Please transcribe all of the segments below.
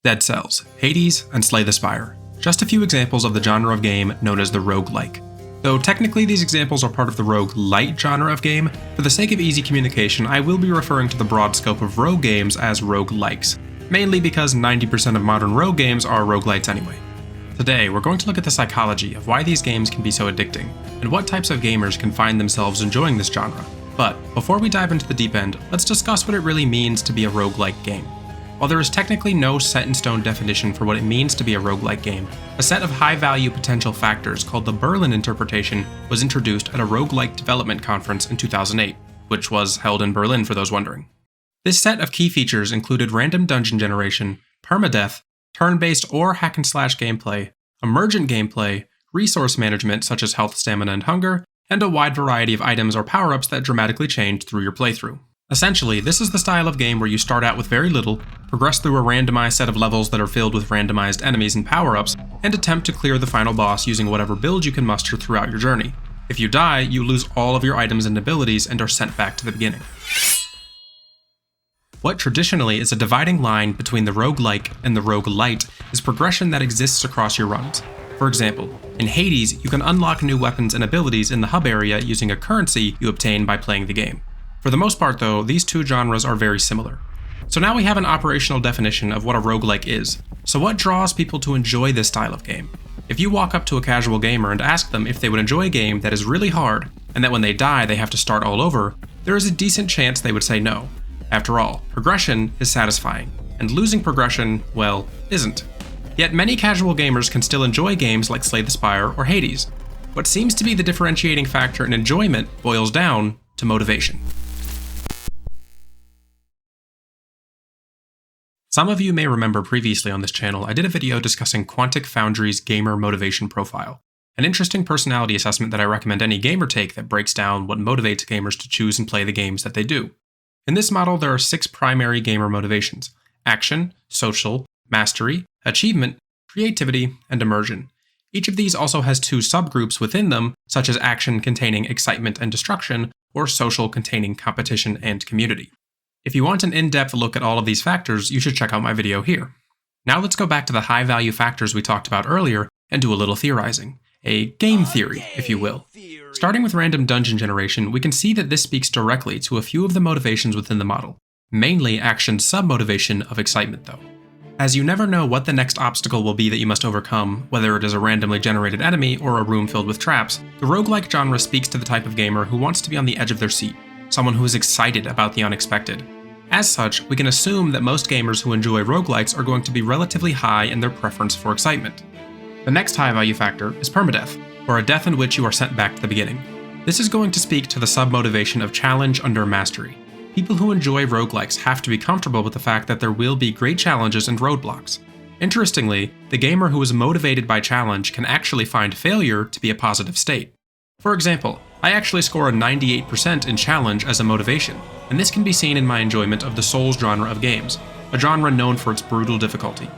Dead Cells, Hades, and Slay the Spire. Just a few examples of the genre of game known as the roguelike. Though technically these examples are part of the roguelite genre of game, for the sake of easy communication I will be referring to the broad scope of rogue games as roguelikes, mainly because 90% of modern rogue games are roguelites anyway. Today we're going to look at the psychology of why these games can be so addicting, and what types of gamers can find themselves enjoying this genre. But before we dive into the deep end, let's discuss what it really means to be a roguelike game. While there is technically no set-in-stone definition for what it means to be a roguelike game, a set of high-value potential factors called the Berlin Interpretation was introduced at a roguelike development conference in 2008, which was held in Berlin for those wondering. This set of key features included random dungeon generation, permadeath, turn-based or hack-and-slash gameplay, emergent gameplay, resource management such as health, stamina, and hunger, and a wide variety of items or power-ups that dramatically change through your playthrough. Essentially, this is the style of game where you start out with very little, progress through a randomized set of levels that are filled with randomized enemies and power-ups, and attempt to clear the final boss using whatever build you can muster throughout your journey. If you die, you lose all of your items and abilities and are sent back to the beginning. What traditionally is a dividing line between the roguelike and the roguelite is progression that exists across your runs. For example, in Hades, you can unlock new weapons and abilities in the hub area using a currency you obtain by playing the game. For the most part though, these two genres are very similar. So now we have an operational definition of what a roguelike is. So what draws people to enjoy this style of game? If you walk up to a casual gamer and ask them if they would enjoy a game that is really hard, and that when they die they have to start all over, there is a decent chance they would say no. After all, progression is satisfying, and losing progression, well, isn't. Yet many casual gamers can still enjoy games like Slay the Spire or Hades. What seems to be the differentiating factor in enjoyment boils down to motivation. Some of you may remember previously on this channel I did a video discussing Quantic Foundry's gamer motivation profile, an interesting personality assessment that I recommend any gamer take that breaks down what motivates gamers to choose and play the games that they do. In this model there are 6 primary gamer motivations: action, social, mastery, achievement, creativity, and immersion. Each of these also has 2 subgroups within them, such as action containing excitement and destruction, or social containing competition and community. If you want an in-depth look at all of these factors, you should check out my video here. Now let's go back to the high-value factors we talked about earlier and do a little theorizing. A game theory, if you will. Starting with random dungeon generation, we can see that this speaks directly to a few of the motivations within the model, mainly action's sub-motivation of excitement though. As you never know what the next obstacle will be that you must overcome, whether it is a randomly generated enemy or a room filled with traps, the roguelike genre speaks to the type of gamer who wants to be on the edge of their seat, someone who is excited about the unexpected. As such, we can assume that most gamers who enjoy roguelikes are going to be relatively high in their preference for excitement. The next high-value factor is permadeath, or a death in which you are sent back to the beginning. This is going to speak to the sub-motivation of challenge under mastery. People who enjoy roguelikes have to be comfortable with the fact that there will be great challenges and roadblocks. Interestingly, the gamer who is motivated by challenge can actually find failure to be a positive state. For example, I actually score a 98% in challenge as a motivation, and this can be seen in my enjoyment of the Souls genre of games, a genre known for its brutal difficulty.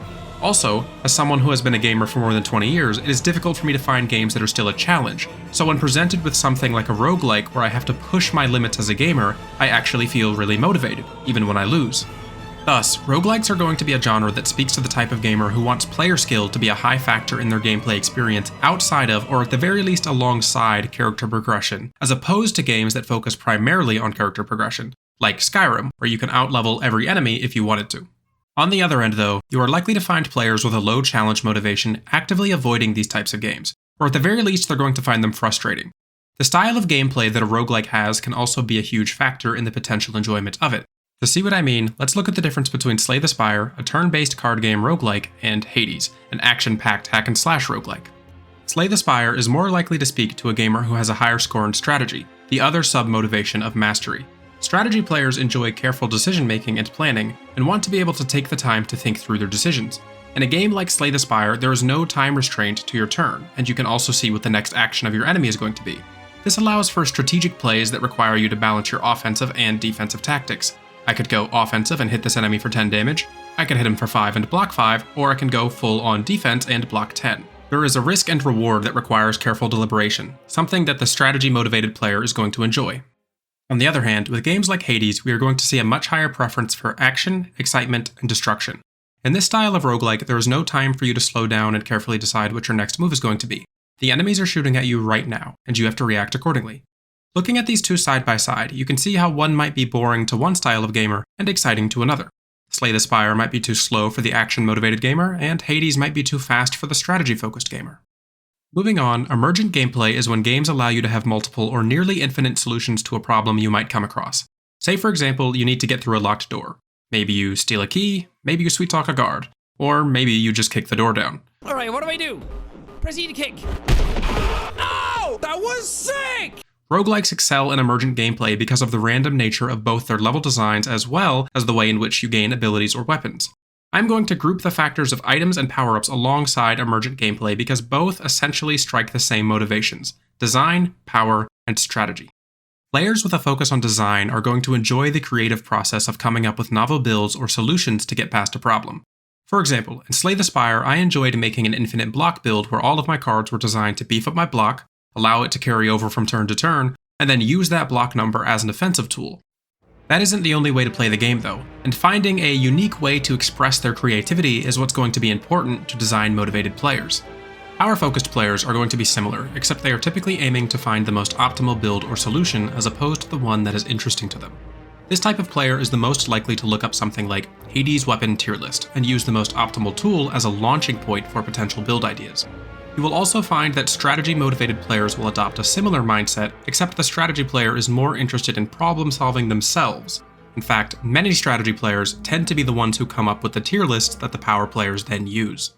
Also, as someone who has been a gamer for more than 20 years, it is difficult for me to find games that are still a challenge, so when presented with something like a roguelike where I have to push my limits as a gamer, I actually feel really motivated, even when I lose. Thus, roguelikes are going to be a genre that speaks to the type of gamer who wants player skill to be a high factor in their gameplay experience outside of, or at the very least alongside, character progression, as opposed to games that focus primarily on character progression, like Skyrim, where you can outlevel every enemy if you wanted to. On the other end though, you are likely to find players with a low challenge motivation actively avoiding these types of games, or at the very least they're going to find them frustrating. The style of gameplay that a roguelike has can also be a huge factor in the potential enjoyment of it. To see what I mean, let's look at the difference between Slay the Spire, a turn-based card game roguelike, and Hades, an action-packed hack-and-slash roguelike. Slay the Spire is more likely to speak to a gamer who has a higher score in strategy, the other sub-motivation of mastery. Strategy players enjoy careful decision-making and planning, and want to be able to take the time to think through their decisions. In a game like Slay the Spire, there is no time restraint to your turn, and you can also see what the next action of your enemy is going to be. This allows for strategic plays that require you to balance your offensive and defensive tactics. I could go offensive and hit this enemy for 10 damage, I could hit him for 5 and block 5, or I can go full on defense and block 10. There is a risk and reward that requires careful deliberation, something that the strategy-motivated player is going to enjoy. On the other hand, with games like Hades, we are going to see a much higher preference for action, excitement, and destruction. In this style of roguelike, there is no time for you to slow down and carefully decide what your next move is going to be. The enemies are shooting at you right now, and you have to react accordingly. Looking at these two side by side, you can see how one might be boring to one style of gamer and exciting to another. Slay the Spire might be too slow for the action-motivated gamer, and Hades might be too fast for the strategy-focused gamer. Moving on, emergent gameplay is when games allow you to have multiple or nearly infinite solutions to a problem you might come across. Say, for example, you need to get through a locked door. Maybe you steal a key, maybe you sweet-talk a guard, or maybe you just kick the door down. Alright, what do I do? Press E to kick. Oh! That was sick! Roguelikes excel in emergent gameplay because of the random nature of both their level designs as well as the way in which you gain abilities or weapons. I'm going to group the factors of items and power-ups alongside emergent gameplay because both essentially strike the same motivations: design, power, and strategy. Players with a focus on design are going to enjoy the creative process of coming up with novel builds or solutions to get past a problem. For example, in Slay the Spire, I enjoyed making an infinite block build where all of my cards were designed to beef up my block, allow it to carry over from turn to turn, and then use that block number as an offensive tool. That isn't the only way to play the game though, and finding a unique way to express their creativity is what's going to be important to design-motivated players. Power-focused players are going to be similar, except they are typically aiming to find the most optimal build or solution as opposed to the one that is interesting to them. This type of player is the most likely to look up something like Hades weapon tier list and use the most optimal tool as a launching point for potential build ideas. You will also find that strategy-motivated players will adopt a similar mindset, except the strategy player is more interested in problem-solving themselves. In fact, many strategy players tend to be the ones who come up with the tier list that the power players then use.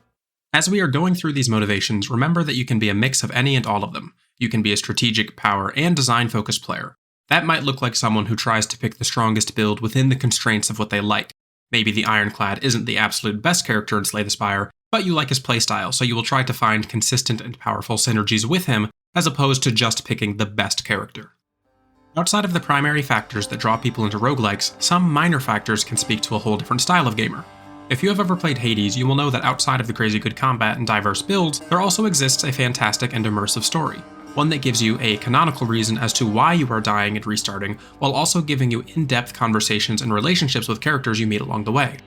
As we are going through these motivations, remember that you can be a mix of any and all of them. You can be a strategic, power, and design-focused player. That might look like someone who tries to pick the strongest build within the constraints of what they like. Maybe the Ironclad isn't the absolute best character in Slay the Spire, but you like his playstyle, so you will try to find consistent and powerful synergies with him, as opposed to just picking the best character. Outside of the primary factors that draw people into roguelikes, some minor factors can speak to a whole different style of gamer. If you have ever played Hades, you will know that outside of the crazy good combat and diverse builds, there also exists a fantastic and immersive story. One that gives you a canonical reason as to why you are dying and restarting, while also giving you in-depth conversations and relationships with characters you meet along the way.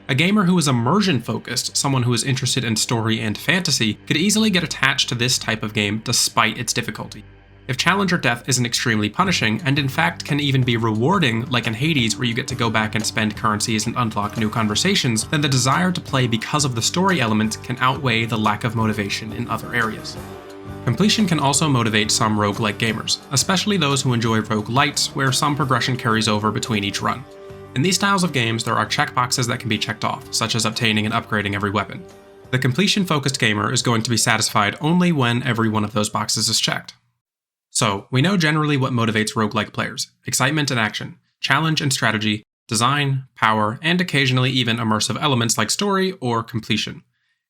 A gamer who is immersion-focused, someone who is interested in story and fantasy, could easily get attached to this type of game despite its difficulty. If challenge or death isn't extremely punishing, and in fact can even be rewarding, like in Hades where you get to go back and spend currencies and unlock new conversations, then the desire to play because of the story element can outweigh the lack of motivation in other areas. Completion can also motivate some roguelike gamers, especially those who enjoy roguelites, where some progression carries over between each run. In these styles of games, there are checkboxes that can be checked off, such as obtaining and upgrading every weapon. The completion-focused gamer is going to be satisfied only when every one of those boxes is checked. So, we know generally what motivates roguelike players: excitement and action, challenge and strategy, design, power, and occasionally even immersive elements like story or completion.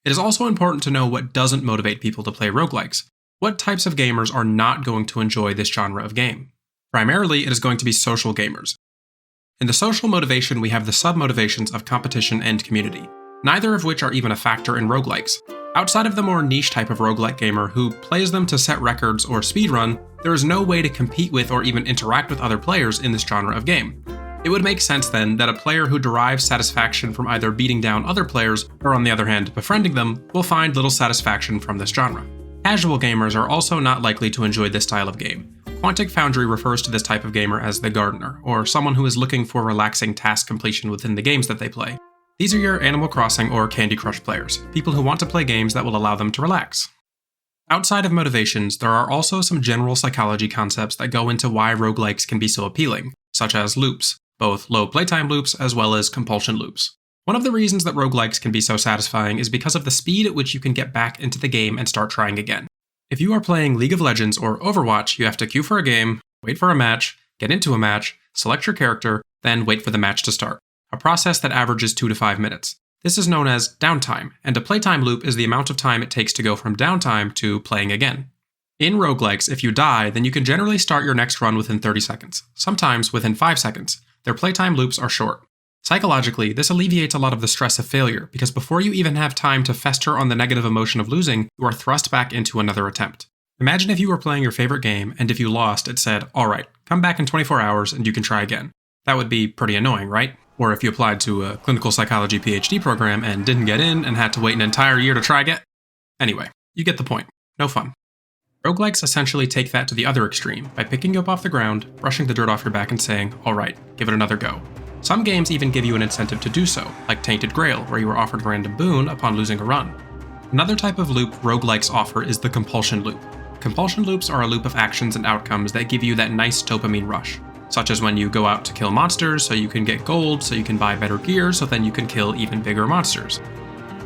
It is also important to know what doesn't motivate people to play roguelikes. What types of gamers are not going to enjoy this genre of game? Primarily, it is going to be social gamers. In the social motivation, we have the sub-motivations of competition and community, neither of which are even a factor in roguelikes. Outside of the more niche type of roguelike gamer who plays them to set records or speedrun, there is no way to compete with or even interact with other players in this genre of game. It would make sense then that a player who derives satisfaction from either beating down other players or, on the other hand, befriending them will find little satisfaction from this genre. Casual gamers are also not likely to enjoy this style of game. Quantic Foundry refers to this type of gamer as the gardener, or someone who is looking for relaxing task completion within the games that they play. These are your Animal Crossing or Candy Crush players, people who want to play games that will allow them to relax. Outside of motivations, there are also some general psychology concepts that go into why roguelikes can be so appealing, such as loops, both low playtime loops as well as compulsion loops. One of the reasons that roguelikes can be so satisfying is because of the speed at which you can get back into the game and start trying again. If you are playing League of Legends or Overwatch, you have to queue for a game, wait for a match, get into a match, select your character, then wait for the match to start, a process that averages 2 to 5 minutes. This is known as downtime, and a playtime loop is the amount of time it takes to go from downtime to playing again. In roguelikes, if you die, then you can generally start your next run within 30 seconds, sometimes within 5 seconds. Their playtime loops are short. Psychologically, this alleviates a lot of the stress of failure, because before you even have time to fester on the negative emotion of losing, you are thrust back into another attempt. Imagine if you were playing your favorite game, and if you lost, it said, "Alright, come back in 24 hours and you can try again." That would be pretty annoying, right? Or if you applied to a clinical psychology PhD program and didn't get in and had to wait an entire year to try again. Anyway, you get the point. No fun. Roguelikes essentially take that to the other extreme by picking you up off the ground, brushing the dirt off your back and saying, alright, give it another go. Some games even give you an incentive to do so, like Tainted Grail, where you are offered a random boon upon losing a run. Another type of loop roguelikes offer is the compulsion loop. Compulsion loops are a loop of actions and outcomes that give you that nice dopamine rush, such as when you go out to kill monsters so you can get gold, so you can buy better gear, so then you can kill even bigger monsters.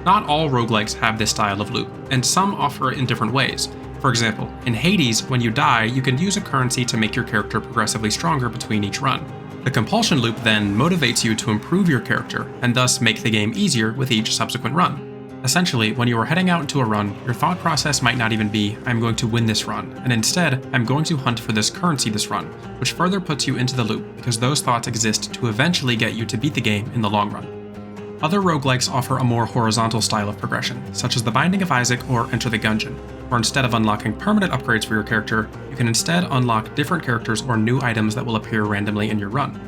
Not all roguelikes have this style of loop, and some offer it in different ways. For example, in Hades, when you die, you can use a currency to make your character progressively stronger between each run. The compulsion loop then motivates you to improve your character, and thus make the game easier with each subsequent run. Essentially, when you are heading out into a run, your thought process might not even be, I'm going to win this run, and instead, I'm going to hunt for this currency this run, which further puts you into the loop because those thoughts exist to eventually get you to beat the game in the long run. Other roguelikes offer a more horizontal style of progression, such as The Binding of Isaac or Enter the Gungeon, where instead of unlocking permanent upgrades for your character, you can instead unlock different characters or new items that will appear randomly in your run.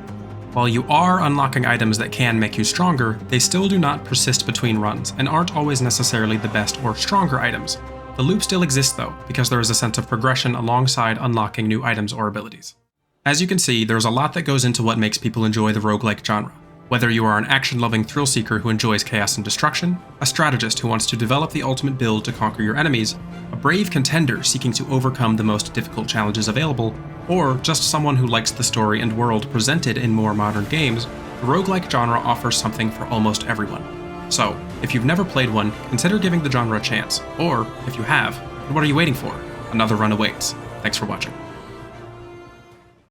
While you are unlocking items that can make you stronger, they still do not persist between runs and aren't always necessarily the best or stronger items. The loop still exists though, because there is a sense of progression alongside unlocking new items or abilities. As you can see, there's a lot that goes into what makes people enjoy the roguelike genre. Whether you are an action-loving thrill seeker who enjoys chaos and destruction, a strategist who wants to develop the ultimate build to conquer your enemies, a brave contender seeking to overcome the most difficult challenges available, or just someone who likes the story and world presented in more modern games, the roguelike genre offers something for almost everyone. So, if you've never played one, consider giving the genre a chance, or, if you have, what are you waiting for? Another run awaits. Thanks for watching.